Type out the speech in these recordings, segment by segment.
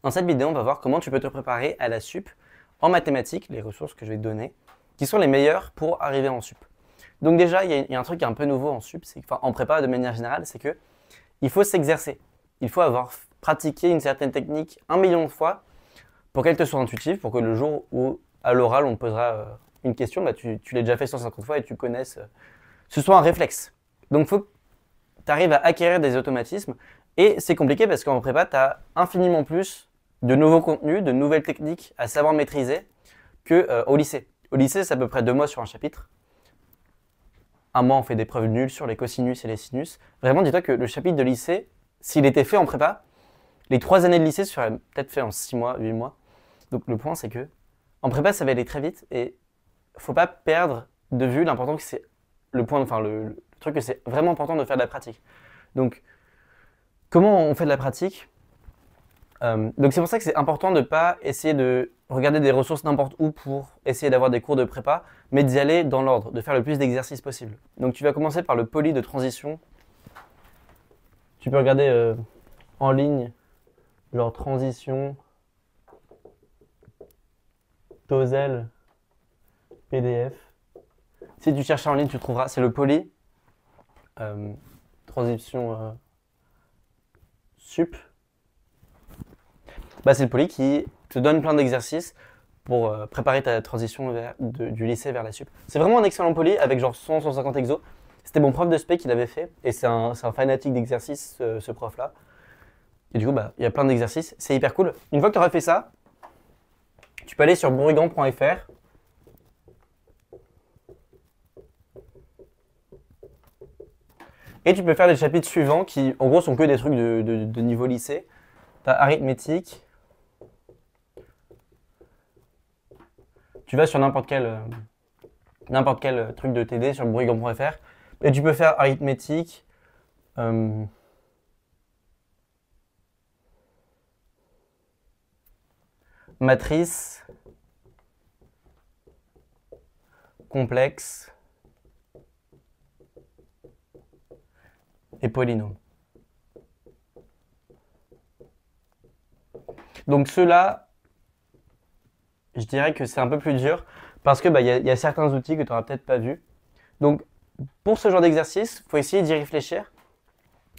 Dans cette vidéo, on va voir comment tu peux te préparer à la sup en mathématiques, les ressources que je vais te donner, qui sont les meilleures pour arriver en sup. Donc déjà, il y a un truc un peu nouveau en sup, enfin en prépa de manière générale, c'est que il faut s'exercer. Il faut avoir pratiqué une certaine technique 1 million de fois pour qu'elle te soit intuitive, pour que le jour où à l'oral on te posera une question, bah, tu l'aies déjà fait 150 fois et tu connaisses, ce soit un réflexe. Donc il faut que tu arrives à acquérir des automatismes. Et c'est compliqué parce qu'en prépa, tu as infiniment plus de nouveaux contenus, de nouvelles techniques à savoir maîtriser qu'au lycée. Au lycée, c'est à peu près 2 mois sur un chapitre. Un mois, on fait des preuves nulles sur les cosinus et les sinus. Vraiment, dis-toi que le chapitre de lycée, s'il était fait en prépa, les 3 années de lycée seraient peut-être fait en 6 mois, 8 mois. Donc le point, c'est que en prépa, ça va aller très vite et faut pas perdre de vue l'important que c'est le truc que c'est vraiment important de faire de la pratique. Donc, comment on fait de la pratique? Donc c'est pour ça que c'est important de ne pas essayer de regarder des ressources n'importe où pour essayer d'avoir des cours de prépa, mais d'y aller dans l'ordre, de faire le plus d'exercices possible. Donc tu vas commencer par le poly de transition. Tu peux regarder en ligne, genre transition, TOESL, PDF. Si tu cherches en ligne, tu trouveras, c'est le poly, transition sup. Bah, c'est le poly qui te donne plein d'exercices pour préparer ta transition du lycée vers la sup. C'est vraiment un excellent poly avec genre 100-150 exos. C'était mon prof de spé qui l'avait fait et c'est un fanatique d'exercices, ce prof-là. Et du coup, bah, il y a plein d'exercices, c'est hyper cool. Une fois que tu auras fait ça, tu peux aller sur bourrigan.fr. Et tu peux faire les chapitres suivants qui, en gros, sont que des trucs de niveau lycée. Tu as arithmétique. Tu vas sur n'importe quel truc de TD sur bourrigan.fr et tu peux faire arithmétique, matrice, complexe et polynôme. Donc ceux-là, je dirais que c'est un peu plus dur parce que y a certains outils que tu n'auras peut-être pas vus. Donc pour ce genre d'exercice, il faut essayer d'y réfléchir,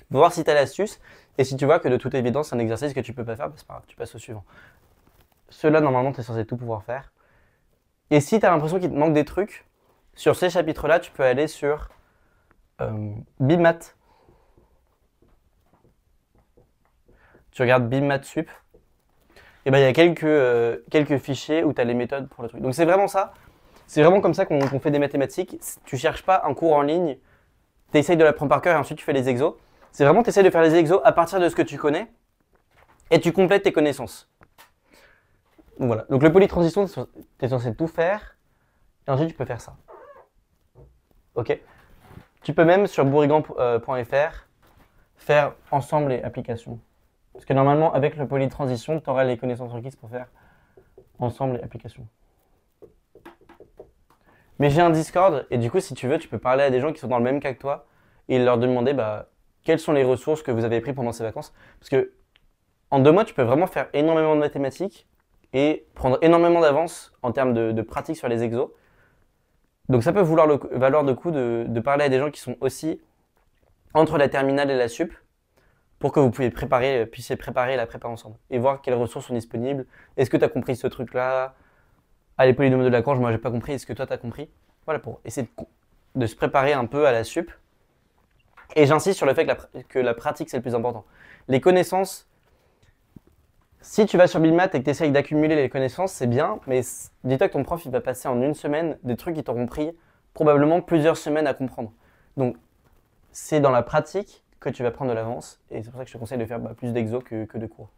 voir si tu as l'astuce et si tu vois que de toute évidence c'est un exercice que tu peux pas faire, bah, c'est pas grave, tu passes au suivant. Ceux-là, normalement, tu es censé tout pouvoir faire. Et si tu as l'impression qu'il te manque des trucs, sur ces chapitres-là, tu peux aller sur BIMAT. Tu regardes BIMAT Sup. Et ben il y a quelques fichiers où tu as les méthodes pour le truc. Donc c'est vraiment ça. C'est vraiment comme ça qu'on fait des mathématiques. Tu cherches pas un cours en ligne, tu essayes de l'apprendre par cœur et ensuite tu fais les exos. C'est vraiment tu essayes de faire les exos à partir de ce que tu connais et tu complètes tes connaissances. Donc voilà. Donc le polytransition, tu es censé tout faire et ensuite tu peux faire ça. Ok. Tu peux même sur bourrigan.fr faire ensemble et applications. Parce que normalement, avec le poly de transition, tu auras les connaissances requises pour faire ensemble et applications. Mais j'ai un Discord, et du coup, si tu veux, tu peux parler à des gens qui sont dans le même cas que toi et leur demander quelles sont les ressources que vous avez prises pendant ces vacances. Parce que en 2 mois, tu peux vraiment faire énormément de mathématiques et prendre énormément d'avance en termes de pratique sur les exos. Donc ça peut valoir le coup de parler à des gens qui sont aussi entre la terminale et la sup, pour que vous puissiez préparer la prépa ensemble et voir quelles ressources sont disponibles. Est-ce que tu as compris ce truc-là? Les polynômes de Lagrange, moi j'ai pas compris. Est-ce que toi tu as compris? Voilà, pour essayer de se préparer un peu à la sup. Et j'insiste sur le fait que la pratique c'est le plus important. Les connaissances, si tu vas sur BIMAT et que tu essayes d'accumuler les connaissances, c'est bien, mais dis-toi que ton prof il va passer en 1 semaine des trucs qui t'auront pris probablement plusieurs semaines à comprendre. Donc c'est dans la pratique que tu vas prendre de l'avance et c'est pour ça que je te conseille de faire plus d'exos que de cours.